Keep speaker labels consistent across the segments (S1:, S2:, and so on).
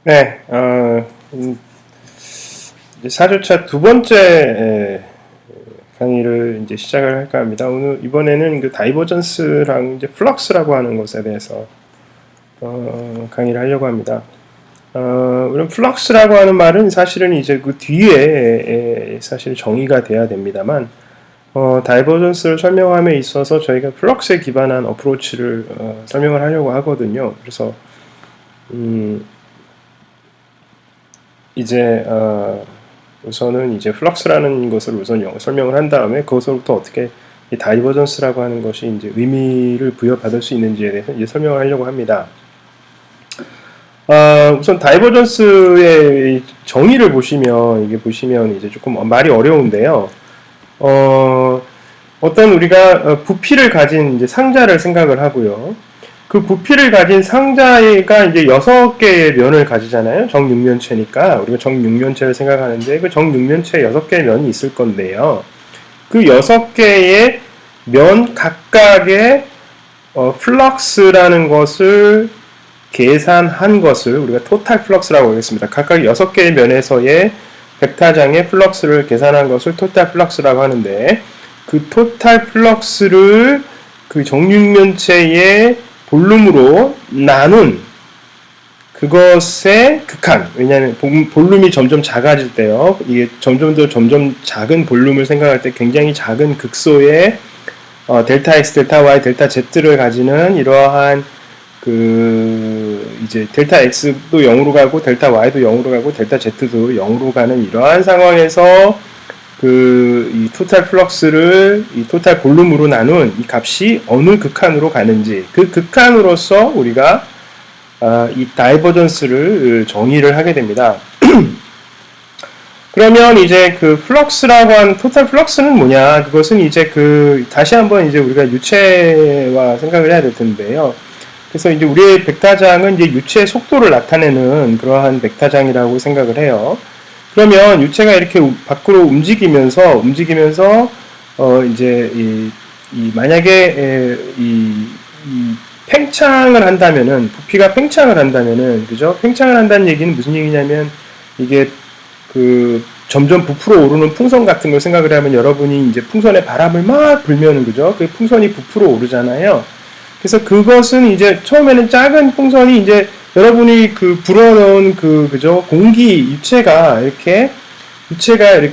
S1: 네, 이제 4주차 두 번째 강의를 이제 시작을 할까 합니다. 이번에는 그 다이버전스랑 이제 플럭스라고 하는 것에 대해서 강의를 하려고 합니다. 우선 플럭스라고 하는 말은 사실은 이제 그 뒤에 사실 정의가 돼야 됩니다만, 다이버전스를 설명함에 있어서 저희가 플럭스에 기반한 어프로치를 설명을 하려고 하거든요. 그래서 이제 우선은 이제 플럭스라는 것을 우선 설명을 한 다음에 그것으로부터 어떻게 이 다이버전스라고 하는 것이 이제 의미를 부여받을 수 있는지에 대해서 이제 설명을 하려고 합니다. 우선 다이버전스의 정의를 보시면 이제 조금 말이 어려운데요. 어떤 우리가 부피를 가진 이제 상자를 생각을 하고요. 그 부피를 가진 상자가 이제 6개의 면을 가지잖아요. 정육면체니까 우리가 정육면체를 생각하는데 그 정육면체에 6개의 면이 있을 건데요. 그 6개의 면 각각의 플럭스라는 것을 계산한 것을 우리가 토탈 플럭스라고 하겠습니다. 각각 6개의 면에서의 벡터장의 플럭스를 계산한 것을 토탈 플럭스라고 하는데, 그 토탈 플럭스를 그 정육면체의 볼륨으로 나눈 그것의 극한, 왜냐하면 볼륨이 점점 작아질 때요, 이게 점점 작은 볼륨을 생각할 때 굉장히 작은 극소의 델타 X, 델타 Y, 델타 Z를 가지는 이러한 이제 델타 X도 0으로 가고 델타 Y도 0으로 가고 델타 Z도 0으로 가는 이러한 상황에서 이 토탈 플럭스를 이 토탈 볼륨으로 나눈 이 값이 어느 극한으로 가는지, 그 극한으로서 우리가 이 다이버전스를 정의를 하게 됩니다. 그러면 이제 그 플럭스라고 한 토탈 플럭스는 뭐냐? 그것은 이제 다시 한번 이제 우리가 유체와 생각을 해야 될 텐데요. 그래서 이제 우리의 벡터장은 이제 유체의 속도를 나타내는 그러한 벡터장이라고 생각을 해요. 그러면 유체가 이렇게 밖으로 움직이면서 이제 만약에 이 팽창을 한다면은, 부피가 팽창을 한다면은, 그죠? 팽창을 한다는 얘기는 무슨 얘기냐면, 이게 점점 부풀어 오르는 풍선 같은 걸 생각을 하면, 여러분이 이제 풍선에 바람을 막 불면은, 그죠? 그 풍선이 부풀어 오르잖아요. 그래서 그것은 이제 처음에는 작은 풍선이 이제 여러분이 불어넣은 그죠? 유체가 이렇게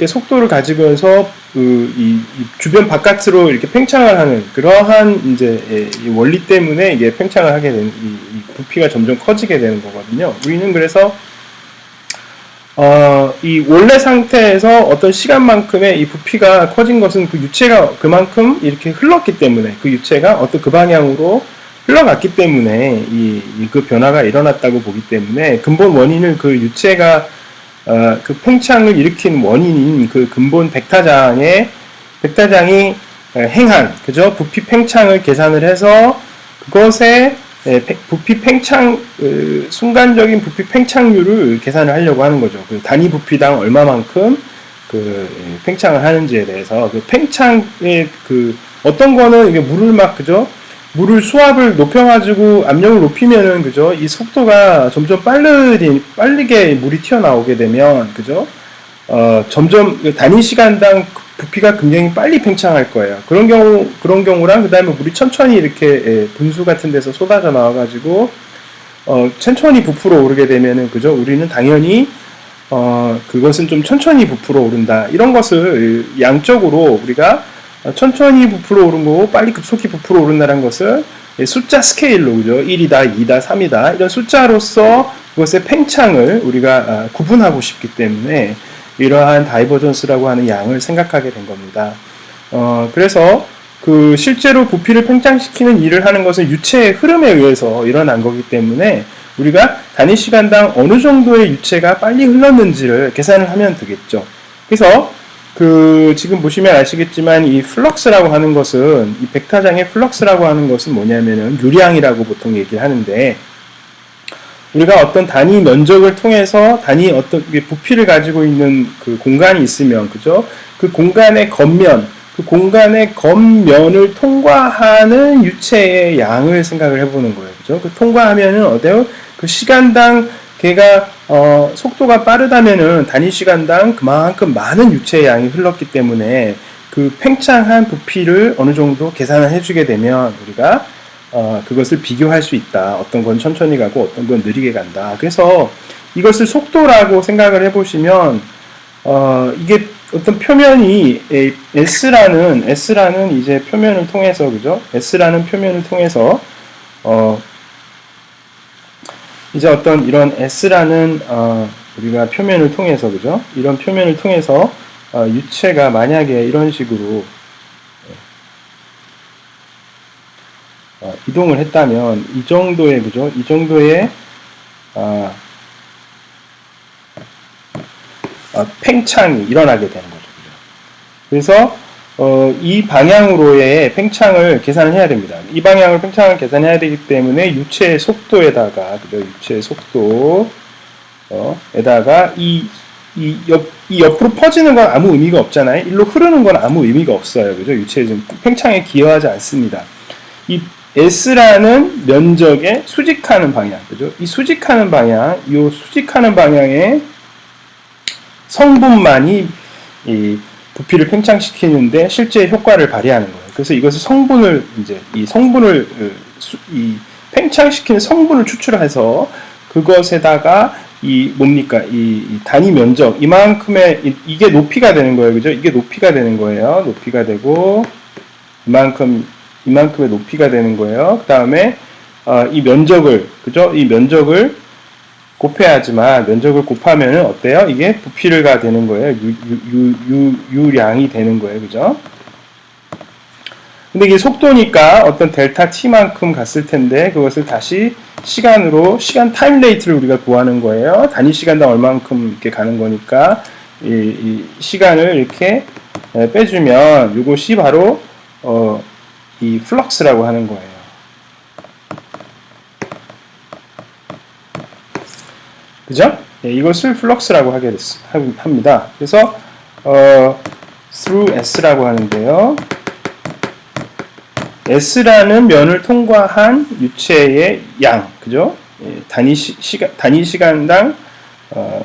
S1: 속도를 가지면서 이 주변 바깥으로 이렇게 팽창을 하는 그러한 이제 이 원리 때문에 이게 팽창을 하게 되는, 이 부피가 점점 커지게 되는 거거든요. 우리는 그래서 이 원래 상태에서 어떤 시간만큼의 이 부피가 커진 것은 그 유체가 그만큼 이렇게 흘렀기 때문에, 그 유체가 어떤 그 방향으로 흘러갔기 때문에 그 변화가 일어났다고 보기 때문에, 근본 원인을 그 유체가 그 팽창을 일으킨 원인인 그 근본 벡터장이 행한, 그죠? 부피 팽창을 계산을 해서 그것의 부피 팽창, 순간적인 부피 팽창률을 계산을 하려고 하는 거죠. 그 단위 부피당 얼마만큼 팽창을 하는지에 대해서, 그 팽창의 어떤 거는 이게 그죠? 물을 수압을 높여가지고 압력을 높이면은, 그죠? 이 속도가 점점 빠르게 물이 튀어나오게 되면, 그죠? 점점 단위 시간당 부피가 굉장히 빨리 팽창할 거예요. 그런 경우랑, 그 다음에 물이 천천히 이렇게 분수 같은 데서 쏟아져 나와가지고, 천천히 부풀어 오르게 되면은, 그죠? 우리는 당연히, 그것은 좀 천천히 부풀어 오른다. 이런 것을 양적으로 우리가 천천히 부풀어 오른 거고 빨리 급속히 부풀어 오른다는 것을 숫자 스케일로, 그죠? 1이다, 2다, 3이다 이런 숫자로서 그것의 팽창을 우리가 구분하고 싶기 때문에 이러한 다이버전스라고 하는 양을 생각하게 된 겁니다. 그래서 실제로 부피를 팽창시키는 일을 하는 것은 유체의 흐름에 의해서 일어난 거기 때문에 우리가 단위 시간당 어느 정도의 유체가 빨리 흘렀는지를 계산을 하면 되겠죠. 그래서 지금 보시면 아시겠지만 이 플럭스라고 하는 것은, 이 벡터장의 플럭스라고 하는 것은 뭐냐면은 유량이라고 보통 얘기를 하는데, 우리가 어떤 단위 면적을 통해서 어떤 부피를 가지고 있는 그 공간이 있으면, 그죠? 그 공간의 겉면을 통과하는 유체의 양을 생각을 해보는 거예요. 그죠? 통과하면은 그 시간당 걔가 속도가 빠르다면은 단위 시간당 그만큼 많은 유체의 양이 흘렀기 때문에 그 팽창한 부피를 어느 정도 계산을 해주게 되면 우리가 그것을 비교할 수 있다. 어떤 건 천천히 가고 어떤 건 느리게 간다. 그래서 이것을 속도라고 생각을 해보시면 이게 어떤 표면이 S라는 이제 표면을 통해서 그죠? S라는 표면을 통해서 이제 어떤 이런 S라는 우리가 표면을 통해서 그죠? 이런 표면을 통해서 유체가 만약에 이런 식으로 이동을 했다면 이 정도의 그죠? 이 정도의 팽창이 일어나게 되는 거죠. 그래서 이 방향으로의 팽창을 계산을 해야 됩니다. 이 방향으로 팽창을 계산해야 되기 때문에 유체의 속도에다가 그죠? 유체의 속도에다가 이 옆으로 퍼지는 건 아무 의미가 없잖아요. 일로 흐르는 건 아무 의미가 없어요. 그죠? 유체의 팽창에 기여하지 않습니다. 이 S라는 면적의 수직하는 방향, 그죠? 이 수직하는 방향, 이 수직하는 방향의 성분만이 이 부피를 팽창시키는데 실제 효과를 발휘하는 거예요. 그래서 이것을 성분을 이 팽창시키는 성분을 추출해서 그것에다가 이 단위 면적 이만큼의 이게 높이가 되는 거예요. 그죠? 이게 높이가 되는 거예요. 높이가 되고 이만큼의 높이가 되는 거예요. 그다음에 이 면적을 그죠? 이 면적을 곱해야지만 면적을 곱하면은 어때요? 이게 부피가 되는 거예요. 유량이 되는 거예요. 그죠? 근데 이게 속도니까 어떤 델타 t만큼 갔을 텐데 그것을 다시 시간 타임레이트를 우리가 구하는 거예요. 단위 시간당 얼만큼 이렇게 가는 거니까 이 시간을 이렇게 빼주면 이것이 바로 이 플럭스라고 하는 거예요. 그죠? 네, 이것을 플럭스라고 합니다. 그래서 through S라고 하는데요. S라는 면을 통과한 유체의 양, 그죠? 예, 단위 시간당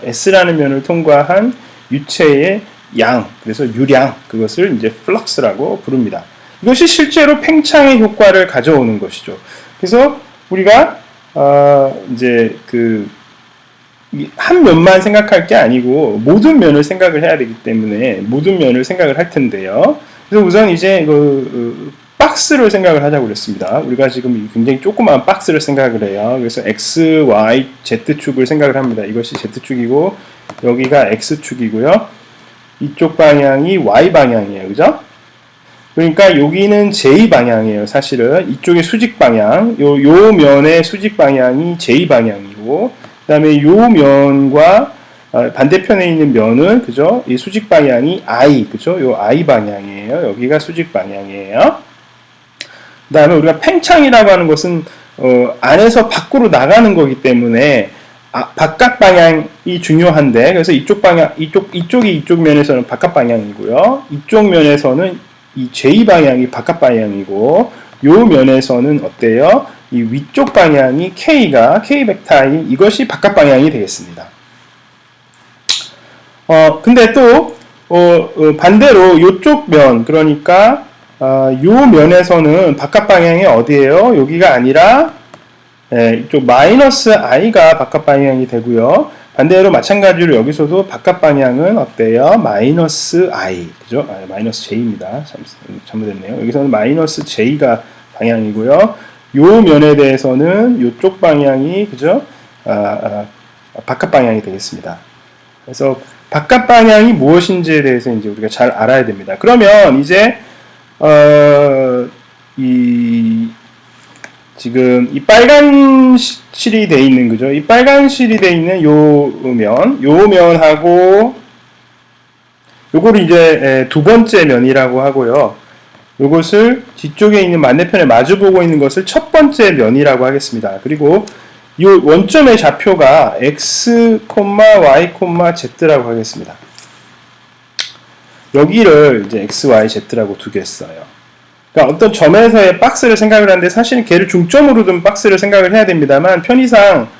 S1: S라는 면을 통과한 유체의 양, 그래서 유량, 그것을 이제 플럭스라고 부릅니다. 이것이 실제로 팽창의 효과를 가져오는 것이죠. 그래서 우리가 이제 한 면만 생각할 게 아니고 모든 면을 생각을 해야 되기 때문에 모든 면을 생각을 할 텐데요. 그래서 우선 이제 박스를 생각을 하자고 그랬습니다. 우리가 지금 굉장히 조그마한 박스를 생각을 해요. 그래서 X, Y, Z축을 생각을 합니다. 이것이 Z축이고 여기가 X축이고요. 이쪽 방향이 Y 방향이에요. 그죠? 그러니까 여기는 J 방향이에요. 사실은 이쪽의 수직 방향, 요 면의 수직 방향이 J 방향이고 그 다음에 요 면과 반대편에 있는 면은 그죠? 이 수직 방향이 I, 그죠? 요 I 방향이에요. 여기가 수직 방향이에요. 그 다음에 우리가 팽창이라고 하는 것은 안에서 밖으로 나가는 거기 때문에 바깥 방향이 중요한데 그래서 이쪽 면에서는 바깥 방향이고요. 이쪽 면에서는 이 J 방향이 바깥 방향이고 요 면에서는 어때요? 이 위쪽 방향이 K 벡터인 이것이 바깥 방향이 되겠습니다. 근데 또 반대로 요쪽 면 그러니까 요 면에서는 바깥 방향이 어디예요? 여기가 아니라 이쪽 마이너스 i가 바깥 방향이 되고요. 반대로 마찬가지로 여기서도 바깥 방향은 어때요? 마이너스 i 그죠? 마이너스 j입니다. 잘못했네요. 여기서는 마이너스 j가 방향이고요. 요 면에 대해서는 요쪽 방향이 그죠? 바깥 방향이 되겠습니다. 그래서 바깥 방향이 무엇인지에 대해서 이제 우리가 잘 알아야 됩니다. 그러면 이제 지금 이 빨간 실이 돼 있는 그죠? 이 빨간 실이 돼 있는 요 면하고 요거를 이제 두 번째 면이라고 하고요. 요것을 뒤쪽에 있는 반대편에 마주보고 있는 것을 첫 번째 면이라고 하겠습니다. 그리고 이 원점의 좌표가 x, y, z라고 하겠습니다. 여기를 이제 x, y, z라고 두겠어요. 그러니까 어떤 점에서의 박스를 생각을 하는데 사실은 걔를 중점으로 둔 박스를 생각을 해야 됩니다만 편의상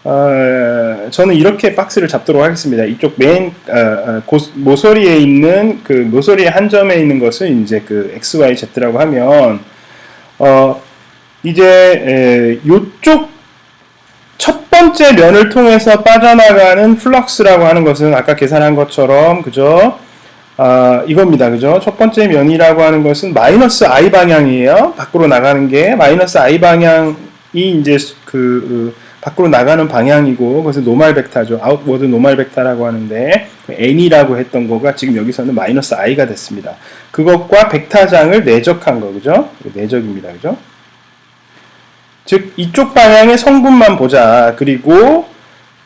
S1: 저는 이렇게 박스를 잡도록 하겠습니다. 이쪽 메인 모서리에 있는 그 모서리의 한 점에 있는 것을 이제 그 XYZ라고 하면 이제 요쪽 첫 번째 면을 통해서 빠져나가는 플럭스라고 하는 것은 아까 계산한 것처럼 그죠? 이겁니다. 그죠? 첫 번째 면이라고 하는 것은 마이너스 I 방향이에요. 밖으로 나가는 게 마이너스 I 방향이 이제 밖으로 나가는 방향이고 그것은 노멀 벡터죠. 아웃워드 노멀 벡터라고 하는데 n이라고 했던 거가 지금 여기서는 마이너스 i가 됐습니다. 그것과 벡터장을 내적한 거 그죠? 내적입니다. 그죠? 즉 이쪽 방향의 성분만 보자. 그리고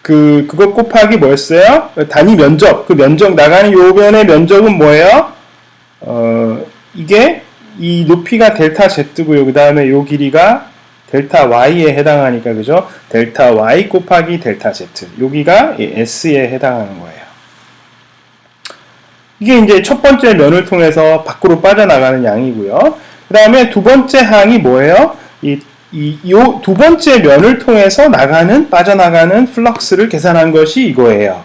S1: 그것 곱하기 뭐였어요? 단위 면적. 그 면적 나가는 요 변의 면적은 뭐예요? 이게 이 높이가 델타 z고요. 그 다음에 요 길이가 델타 y에 해당하니까 그죠? 델타 y 곱하기 델타 z. 여기가 s에 해당하는 거예요. 이게 이제 첫 번째 면을 통해서 밖으로 빠져나가는 양이고요. 그 다음에 두 번째 항이 뭐예요? 요 두 번째 면을 통해서 빠져나가는 플럭스를 계산한 것이 이거예요.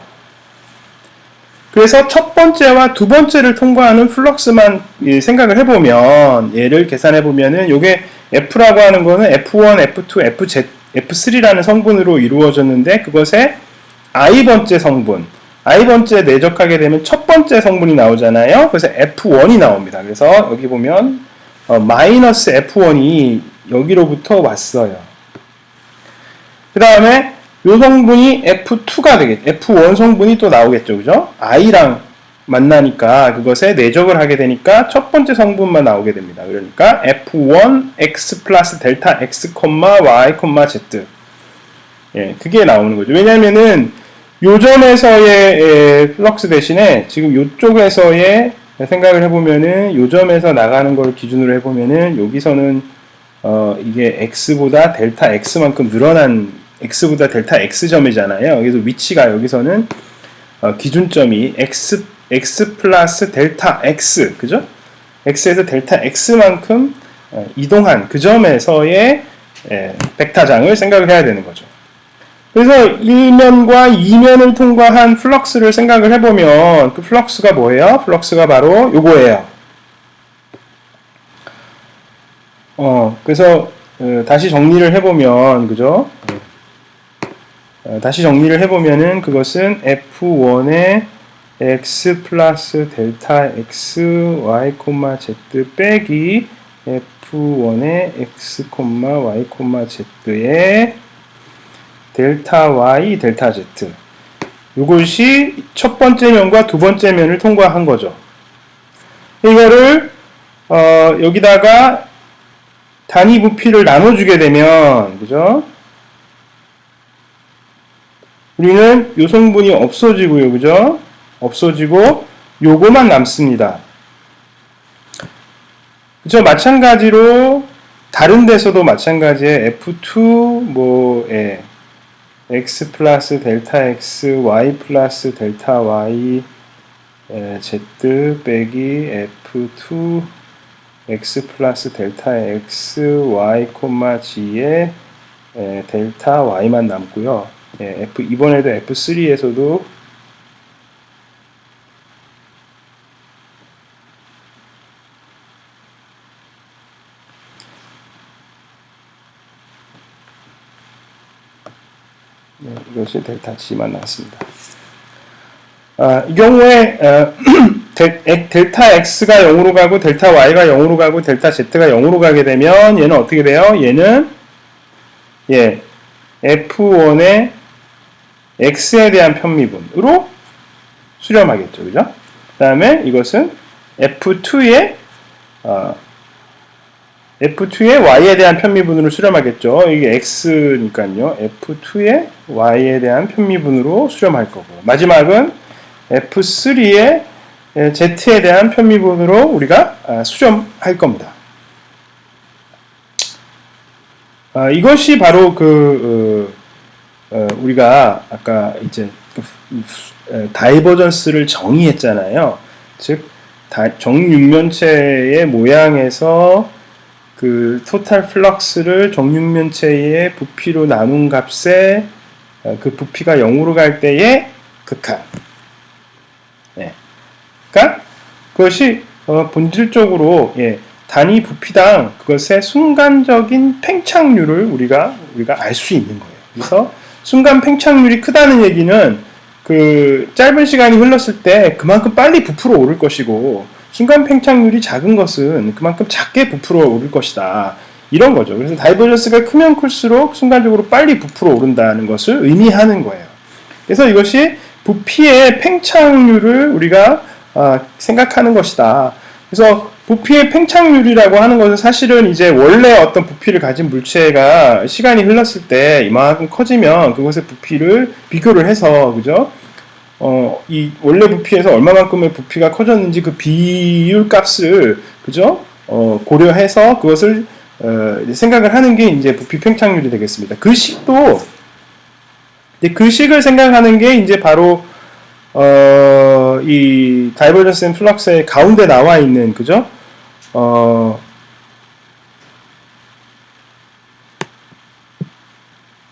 S1: 그래서 첫 번째와 두 번째를 통과하는 플럭스만 생각을 해보면, 얘를 계산해보면은, 요게 F라고 하는 거는 F1, F2, F3라는 성분으로 이루어졌는데, 그것의 I번째 성분, I번째 내적하게 되면 첫 번째 성분이 나오잖아요. 그래서 F1이 나옵니다. 그래서 여기 보면, 마이너스 F1이 여기로부터 왔어요. 그 다음에 요 성분이 F2가 되겠죠. F1 성분이 또 나오겠죠. 그죠? I랑 만나니까 그것에 내적을 하게 되니까 첫 번째 성분만 나오게 됩니다. 그러니까 F1 X 플러스 델타 X, Y, Z. 예, 그게 나오는 거죠. 왜냐면은 요 점에서의 플럭스 대신에 지금 요쪽에서의 생각을 해보면은 요 점에서 나가는 걸 기준으로 해보면은 여기서는 이게 X보다 델타 X만큼 늘어난 X보다 델타 X점이잖아요. 그래서 위치가 여기서는 기준점이 X 플러스 델타 X, 그죠? X에서 델타 X만큼 이동한 그 점에서의 벡터장을 생각을 해야 되는 거죠. 그래서 1면과 2면을 통과한 플럭스를 생각을 해보면 그 플럭스가 뭐예요? 플럭스가 바로 요거예요. 그래서 다시 정리를 해보면 그죠? 다시 정리를 해보면은 그것은 F1의 X 플러스 델타 X, Y, Z 빼기 F1의 X, Y, Z의 델타 Y, 델타 Z. 이것이 첫 번째 면과 두 번째 면을 통과한 거죠. 이거를 여기다가 단위 부피를 나눠주게 되면 그죠? 우리는 요 성분이 없어지고요. 그죠? 없어지고 요거만 남습니다. 그죠? 마찬가지로 다른 데서도 마찬가지에 F2 X 플러스 델타 X, Y 플러스 델타 Y, Z 빼기 F2 X 플러스 델타 X, Y, G에 델타 Y만 남고요. 이번에도 F3에서도 이것이 델타 G만 나왔습니다. 이 경우에 델타 X가 0으로 가고 델타 Y가 0으로 가고 델타 Z가 0으로 가게 되면 얘는 어떻게 돼요? 얘는 F1의 X에 대한 편미분으로 수렴하겠죠. 그죠? 그 다음에 이것은 F2의 Y에 대한 편미분으로 수렴하겠죠. 이게 X니까요. F2의 Y에 대한 편미분으로 수렴할 거고. 마지막은 F3의 Z에 대한 편미분으로 우리가 수렴할 겁니다. 이것이 바로 우리가 아까 이제 다이버전스를 정의했잖아요. 즉 정육면체의 모양에서 그 토탈 플럭스를 정육면체의 부피로 나눈 값에 그 부피가 0으로 갈 때의 극한. 예. 그러니까 그것이 본질적으로 단위 부피당 그것의 순간적인 팽창률을 우리가 알 수 있는 거예요. 그래서 순간 팽창률이 크다는 얘기는 그 짧은 시간이 흘렀을 때 그만큼 빨리 부풀어 오를 것이고, 순간 팽창률이 작은 것은 그만큼 작게 부풀어 오를 것이다, 이런 거죠. 그래서 다이버전스가 크면 클수록 순간적으로 빨리 부풀어 오른다는 것을 의미하는 거예요. 그래서 이것이 부피의 팽창률을 우리가 생각하는 것이다. 그래서 부피의 팽창률이라고 하는 것은 사실은 이제 원래 어떤 부피를 가진 물체가 시간이 흘렀을 때 이만큼 커지면 그것의 부피를 비교를 해서, 그죠? 이 원래 부피에서 얼마만큼의 부피가 커졌는지 그 비율 값을, 그죠? 고려해서 그것을 생각을 하는 게 이제 부피 팽창률이 되겠습니다. 그 식도, 그 식을 생각하는 게 이제 바로 이 다이버전스 앤 플럭스의 가운데 나와 있는, 그죠?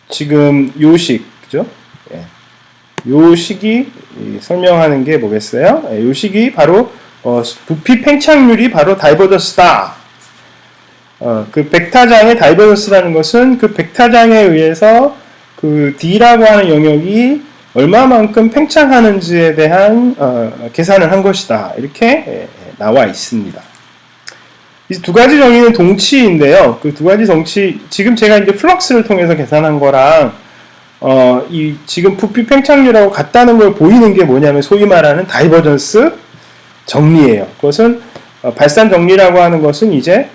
S1: 지금 요식, 그죠? 요 식이 설명하는 게 뭐겠어요? 요 식이 바로 부피 팽창률이 바로 다이버전스다. 그 벡터장의 다이버전스라는 것은 그 벡터장에 의해서 그 D라고 하는 영역이 얼마만큼 팽창하는지에 대한 계산을 한 것이다, 이렇게 나와 있습니다. 이 두 가지 정의는 동치인데요. 그 두 가지 정치, 지금 제가 이제 플럭스를 통해서 계산한 거랑 이 지금 부피 팽창률하고 같다는 걸 보이는 게 뭐냐면 소위 말하는 다이버전스 정리예요. 그것은 발산 정리라고 하는 것은 이제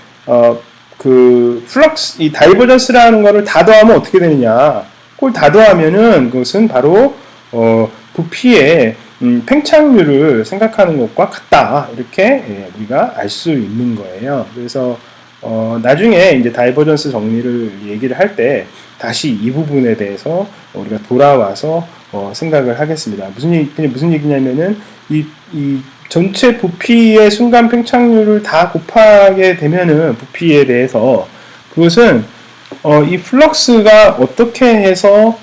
S1: 그 플럭스, 이 다이버전스라는 거를 다 더하면 어떻게 되느냐? 그걸 다 더하면은 그것은 바로 부피의 팽창률을 생각하는 것과 같다, 이렇게 우리가 알 수 있는 거예요. 그래서 나중에 이제 다이버전스 정리를 얘기를 할 때 다시 이 부분에 대해서 우리가 돌아와서 생각을 하겠습니다. 무슨 얘기냐면은 이 전체 부피의 순간 팽창률을 다 곱하게 되면은 부피에 대해서 그것은 이 플럭스가 어떻게 해서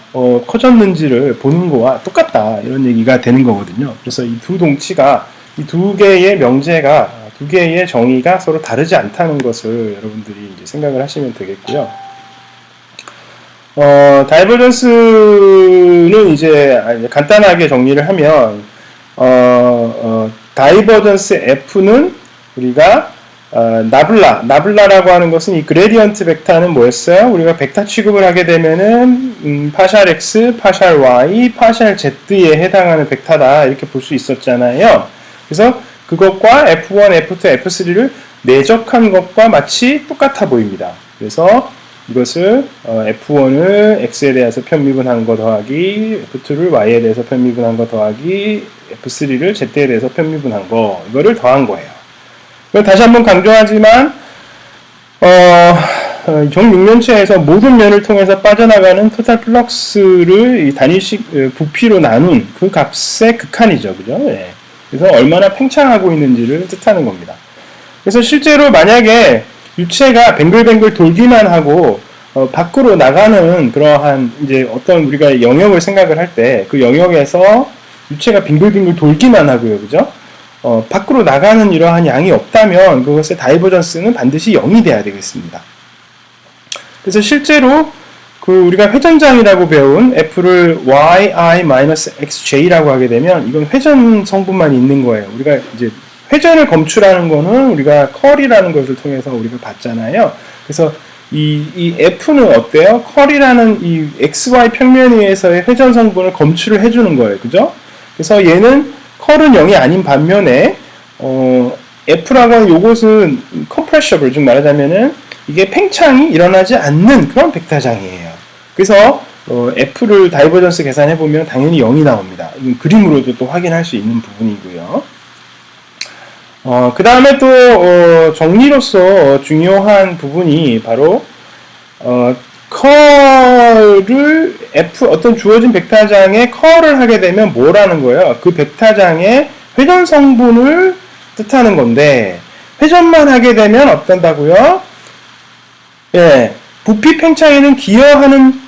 S1: 커졌는지를 보는 거와 똑같다, 이런 얘기가 되는 거거든요. 그래서 이 두 동치가, 이 두 개의 명제가, 두 개의 정의가 서로 다르지 않다는 것을 여러분들이 이제 생각을 하시면 되겠고요. 다이버전스는 이제 간단하게 정리를 하면 다이버전스 F는 우리가 나블라라고 하는 것은 이 그레디언트 벡터는 뭐였어요? 우리가 벡터 취급을 하게 되면은 파샬 X, 파샬 Y, 파샬 Z에 해당하는 벡터다, 이렇게 볼 수 있었잖아요. 그래서 그것과 F1, F2, F3를 내적한 것과 마치 똑같아 보입니다. 그래서 이것을 F1을 X에 대해서 편미분한 거 더하기, F2를 Y에 대해서 편미분한 거 더하기, F3를 Z에 대해서 편미분한 거, 이거를 더한 거예요. 다시 한번 강조하지만 정6면체에서 모든 면을 통해서 빠져나가는 토탈 플럭스를 이 단위식 부피로 나눈 그 값의 극한이죠, 그죠? 예. 그래서 얼마나 팽창하고 있는지를 뜻하는 겁니다. 그래서 실제로 만약에 유체가 뱅글뱅글 돌기만 하고 밖으로 나가는 그러한 이제 어떤 우리가 영역을 생각을 할 때 그 영역에서 유체가 빙글빙글 돌기만 하고요, 그죠? 밖으로 나가는 이러한 양이 없다면 그것의 다이버전스는 반드시 0이 돼야 되겠습니다. 그래서 실제로 그 우리가 회전장이라고 배운 F를 yi-xj라고 하게 되면 이건 회전 성분만 있는 거예요. 우리가 이제 회전을 검출하는 거는 우리가 컬이라는 것을 통해서 우리가 봤잖아요. 그래서 이 F는 어때요? 컬이라는 이 XY 평면 위에서의 회전 성분을 검출을 해주는 거예요. 그죠? 그래서 얘는 컬은 0이 아닌 반면에 F라고 하는 요것은 컴프레셔블, 즉 말하자면은 이게 팽창이 일어나지 않는 그런 벡터장이에요. 그래서 F를 다이버전스 계산해보면 당연히 0이 나옵니다. 이건 그림으로도 또 확인할 수 있는 부분이고요. 그 다음에 또 정리로서 중요한 부분이 바로 컬을 어떤 주어진 벡터장에 컬을 하게 되면 뭐라는 거예요? 그 벡터장의 회전 성분을 뜻하는 건데, 회전만 하게 되면 어떤다고요? 예, 부피 팽창에는 기여하는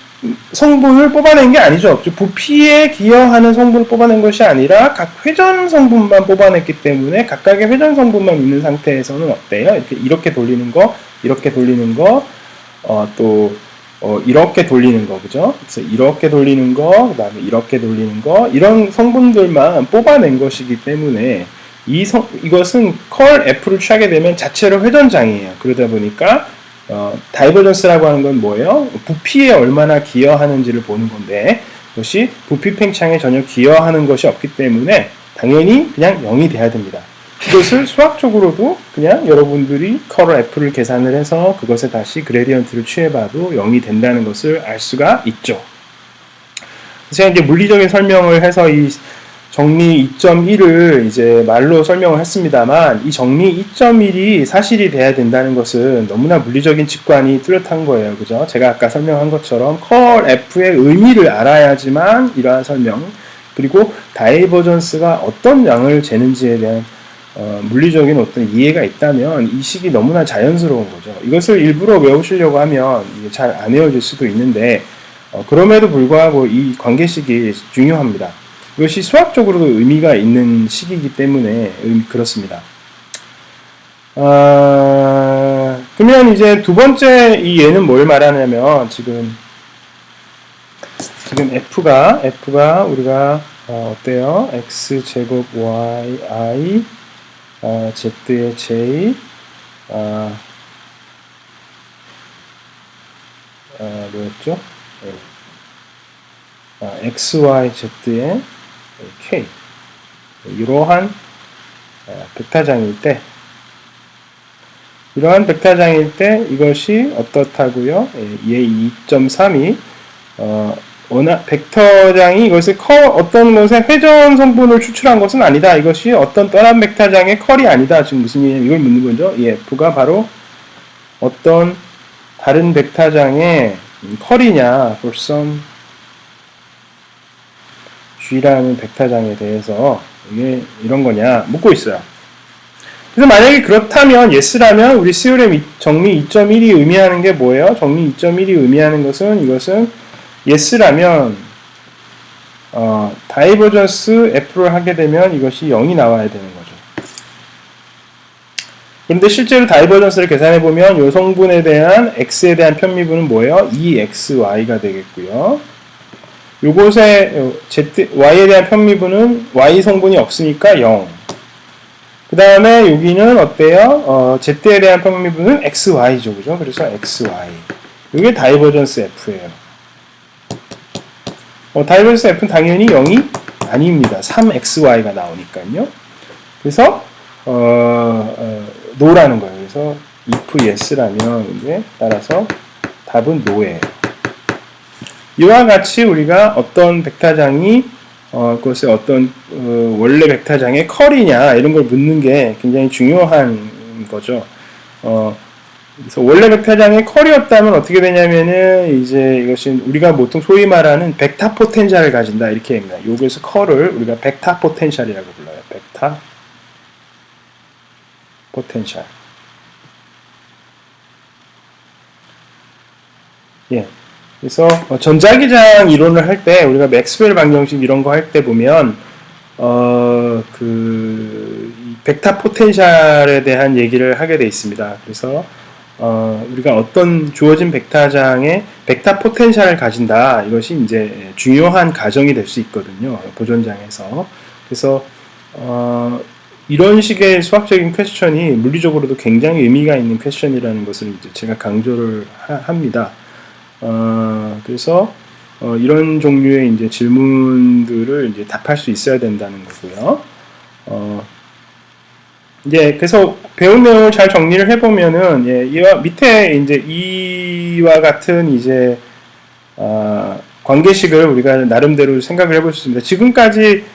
S1: 성분을 뽑아낸 게 아니죠. 부피에 기여하는 성분을 뽑아낸 것이 아니라 각 회전 성분만 뽑아냈기 때문에 각각의 회전 성분만 있는 상태에서는 어때요? 이렇게 돌리는 거, 이렇게 돌리는 거, 이렇게 돌리는 거, 그죠? 그래서 이렇게 돌리는 거, 그 다음에 이렇게 돌리는 거, 이런 성분들만 뽑아낸 것이기 때문에 이것은 컬 F를 취하게 되면 자체로 회전장이에요. 그러다 보니까 다이버전스라고 하는 건 뭐예요? 부피에 얼마나 기여하는지를 보는 건데 그것이 부피 팽창에 전혀 기여하는 것이 없기 때문에 당연히 그냥 0이 돼야 됩니다. 이것을 수학적으로도 그냥 여러분들이 커럴 F를 계산을 해서 그것에 다시 그레디언트를 취해봐도 0이 된다는 것을 알 수가 있죠. 제가 이제 물리적인 설명을 해서 이 정리 2.1을 이제 말로 설명을 했습니다만 이 정리 2.1이 사실이 돼야 된다는 것은 너무나 물리적인 직관이 뚜렷한 거예요. 그죠? 제가 아까 설명한 것처럼 컬 F의 의미를 알아야지만 이러한 설명 그리고 다이버전스가 어떤 양을 재는지에 대한 물리적인 어떤 이해가 있다면 이 식이 너무나 자연스러운 거죠. 이것을 일부러 외우시려고 하면 이게 잘 안 외워질 수도 있는데 그럼에도 불구하고 이 관계식이 중요합니다. 이것이 수학적으로도 의미가 있는 식이기 때문에 그렇습니다. 그러면 이제 두 번째 이 얘는 뭘 말하냐면 지금 F가 우리가 어때요? X 제곱 Y I Z의 J 뭐였죠? X, Y, Z의 K 이러한 벡터장일 때 이것이 어떻다고요? 얘 2.3이 벡터장이 이것을 어떤 것의 회전 성분을 추출한 것은 아니다. 이것이 어떤 떠난 벡터장의 컬이 아니다. 지금 무슨 얘기냐 이걸 묻는 거죠. 이 F가 바로 어떤 다른 벡터장의 컬이냐 for some G라는 벡터장에 대해서 이게 이런 거냐 묻고 있어요. 그래서 만약에 그렇다면 yes라면 우리 시오렘 정리 2.1이 의미하는 게 뭐예요? 정리 2.1이 의미하는 것은 이것은 yes라면 다이버전스 F를 하게 되면 이것이 0이 나와야 되는 거죠. 그런데 실제로 다이버전스를 계산해 보면 이 성분에 대한 x에 대한 편미분은 뭐예요? 2xy가 되겠고요. 요것의 y에 대한 편미분은 y 성분이 없으니까 0. 그 다음에 여기는 어때요? z에 대한 편미분은 xy죠, 그죠? 그래서 xy. 이게 다이버전스 f예요. 다이버전스 f는 당연히 0이 아닙니다. 3xy가 나오니까요. 그래서 no라는 거예요. 그래서 if yes라면 이제 따라서 답은 no예요. 이와 같이 우리가 어떤 벡터장이 그것의 어떤 원래 벡터장의 컬이냐 이런 걸 묻는 게 굉장히 중요한 거죠. 그래서 원래 벡터장의 컬이었다면 어떻게 되냐면은 이제 이것이 우리가 보통 소위 말하는 벡터 포텐셜을 가진다 이렇게 합니다. 여기서 컬을 우리가 벡터 포텐셜이라고 불러요. 벡터 포텐셜. 예. 그래서 전자기장 이론을 할 때 우리가 맥스웰 방정식 이런 거 할 때 보면 벡터 포텐셜에 대한 얘기를 하게 돼 있습니다. 그래서 우리가 어떤 주어진 벡터장에 벡터 포텐셜을 가진다 이것이 이제 중요한 가정이 될 수 있거든요. 보존장에서. 그래서 이런 식의 수학적인 퀘스천이 물리적으로도 굉장히 의미가 있는 퀘스천이라는 것을 이제 제가 강조를 합니다. 그래서 이런 종류의 이제 질문들을 이제 답할 수 있어야 된다는 거고요. 이제 그래서 배운 내용을 잘 정리를 해보면은 이와 밑에 이제 이와 같은 이제 관계식을 우리가 나름대로 생각을 해볼 수 있습니다. 지금까지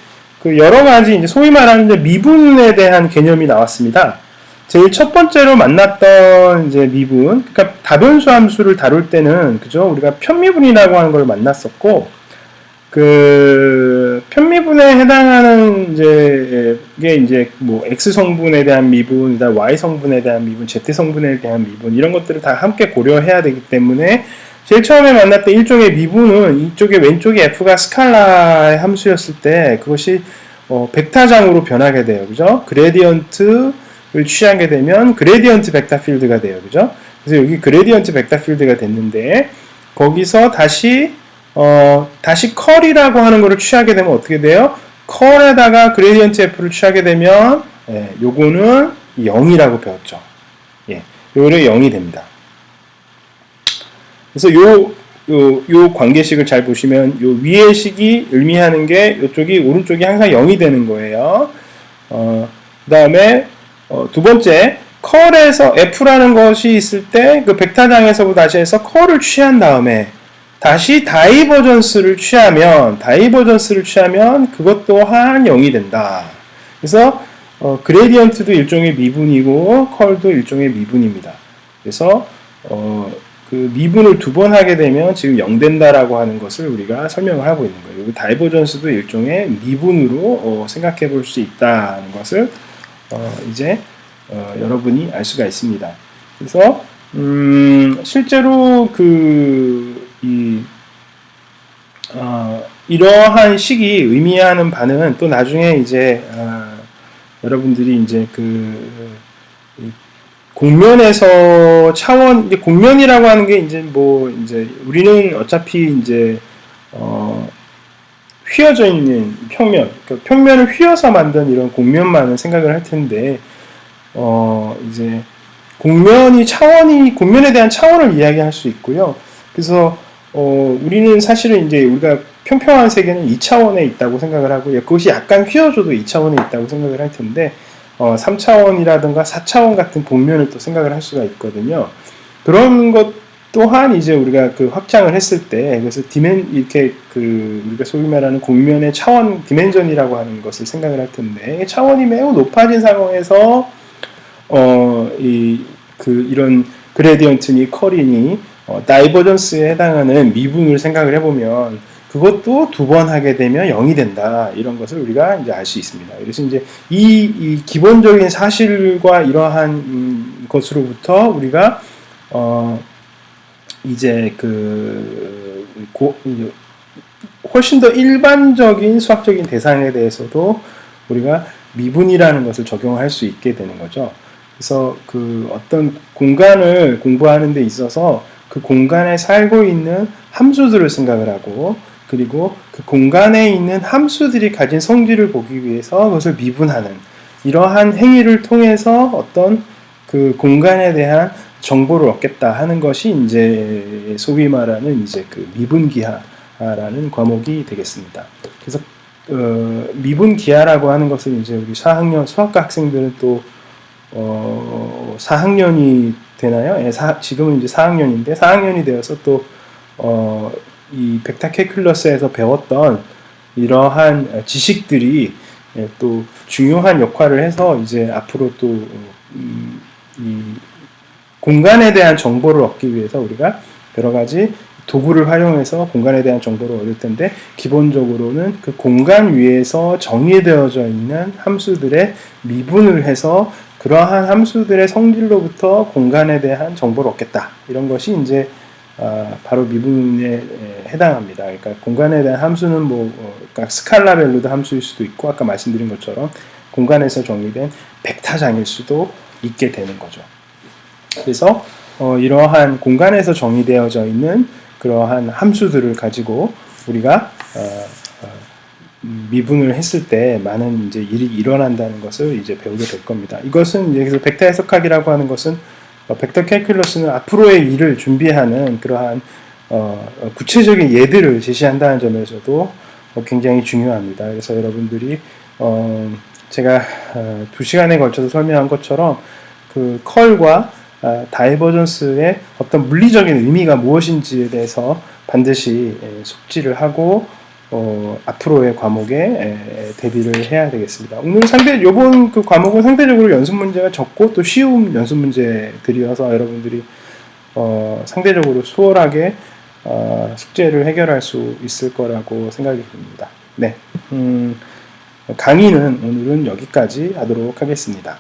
S1: 그 여러 가지 이제 소위 말하는 미분에 대한 개념이 나왔습니다. 제일 첫 번째로 만났던 이제 미분, 그러니까 다변수 함수를 다룰 때는 그죠? 우리가 편미분이라고 하는 걸 만났었고, 그 편미분에 해당하는 이제 이게 이제 뭐 x 성분에 대한 미분, y 성분에 대한 미분, z 성분에 대한 미분 이런 것들을 다 함께 고려해야 되기 때문에 제일 처음에 만났던 일종의 미분은 이쪽에 왼쪽에 f가 스칼라의 함수였을 때 그것이 벡터장으로 변하게 돼요. 그죠? 그레디언트를 취하게 되면 그레디언트 벡터 필드가 돼요. 그죠? 그래서 여기 그레디언트 벡터 필드가 됐는데 거기서 다시 컬이라고 하는 거를 취하게 되면 어떻게 돼요? 컬에다가 그레디언트 f를 취하게 되면 요거는 0이라고 배웠죠. 예, 요거는 0이 됩니다. 그래서 요 관계식을 잘 보시면 요 위의 식이 의미하는 게 요쪽이 오른쪽이 항상 0이 되는 거예요. 그 다음에 두 번째 컬에서 f라는 것이 있을 때 그 벡터장에서 다시 해서 컬을 취한 다음에 다시 다이버전스를 취하면 그것 또한 0이 된다. 그래서 그레디언트도 일종의 미분이고 컬도 일종의 미분입니다. 그래서 그 미분을 두 번 하게 되면 지금 0 된다라고 하는 것을 우리가 설명을 하고 있는 거예요. 다이버전스도 일종의 미분으로 생각해 볼 수 있다는 것을 이제 여러분이 알 수가 있습니다. 그래서 실제로 이러한 식이 의미하는 바는 또 나중에 이제 여러분들이 이제 공면에서 차원, 이제 공면이라고 하는 게 이제 이제 우리는 어차피 이제 휘어져 있는 평면, 그러니까 평면을 휘어서 만든 이런 공면만을 생각을 할 텐데 이제 공면에 대한 차원을 이야기할 수 있고요. 그래서 우리는 사실은 이제 우리가 평평한 세계는 2차원에 있다고 생각을 하고요. 그것이 약간 휘어져도 2차원에 있다고 생각을 할 텐데 3차원이라든가 4차원 같은 공면을 또 생각을 할 수가 있거든요. 그런 것 또한 이제 우리가 확장을 했을 때, 그래서 이렇게 우리가 소위 말하는 공면의 차원, 디멘전이라고 하는 것을 생각을 할 텐데, 차원이 매우 높아진 상황에서, 이런 그레디언트니 컬이니, 다이버전스에 해당하는 미분을 생각을 해보면, 그것도 두 번 하게 되면 0이 된다. 이런 것을 우리가 이제 알 수 있습니다. 그래서 이제 이 기본적인 사실과 이러한 것으로부터 우리가, 이제 훨씬 더 일반적인 수학적인 대상에 대해서도 우리가 미분이라는 것을 적용할 수 있게 되는 거죠. 그래서 어떤 공간을 공부하는 데 있어서 그 공간에 살고 있는 함수들을 생각을 하고 그리고 그 공간에 있는 함수들이 가진 성질을 보기 위해서 그것을 미분하는 이러한 행위를 통해서 어떤 그 공간에 대한 정보를 얻겠다 하는 것이 이제 소위 말하는 이제 미분기하라는 과목이 되겠습니다. 그래서 미분기하라고 하는 것은 이제 우리 4학년 수학과 학생들은 또 4학년이 되나요? 예, 지금은 이제 4학년인데 4학년이 되어서 또 이 벡터 캘큘러스에서 배웠던 이러한 지식들이 또 중요한 역할을 해서 이제 앞으로 또 이 공간에 대한 정보를 얻기 위해서 우리가 여러 가지 도구를 활용해서 공간에 대한 정보를 얻을 텐데 기본적으로는 그 공간 위에서 정의되어져 있는 함수들의 미분을 해서 그러한 함수들의 성질로부터 공간에 대한 정보를 얻겠다. 이런 것이 이제 바로 미분에 해당합니다. 그러니까 공간에 대한 함수는 그러니까 스칼라별로도 함수일 수도 있고 아까 말씀드린 것처럼 공간에서 정의된 벡터장일 수도 있게 되는 거죠. 그래서 이러한 공간에서 정의되어져 있는 그러한 함수들을 가지고 우리가 미분을 했을 때 많은 이제 일이 일어난다는 것을 이제 배우게 될 겁니다. 이것은 이제 그래서 벡터 해석학이라고 하는 것은 벡터 캘큘러스는 앞으로의 일을 준비하는 그러한 구체적인 예들을 제시한다는 점에서도 굉장히 중요합니다. 그래서 여러분들이 제가 2시간에 걸쳐서 설명한 것처럼 그 컬과 다이버전스의 어떤 물리적인 의미가 무엇인지에 대해서 반드시 숙지를 하고 앞으로의 과목에 대비를 해야 되겠습니다. 오늘 요번 그 과목은 상대적으로 연습 문제가 적고 또 쉬운 연습 문제들이어서 여러분들이 상대적으로 수월하게 숙제를 해결할 수 있을 거라고 생각이 듭니다. 네, 강의는 오늘은 여기까지 하도록 하겠습니다.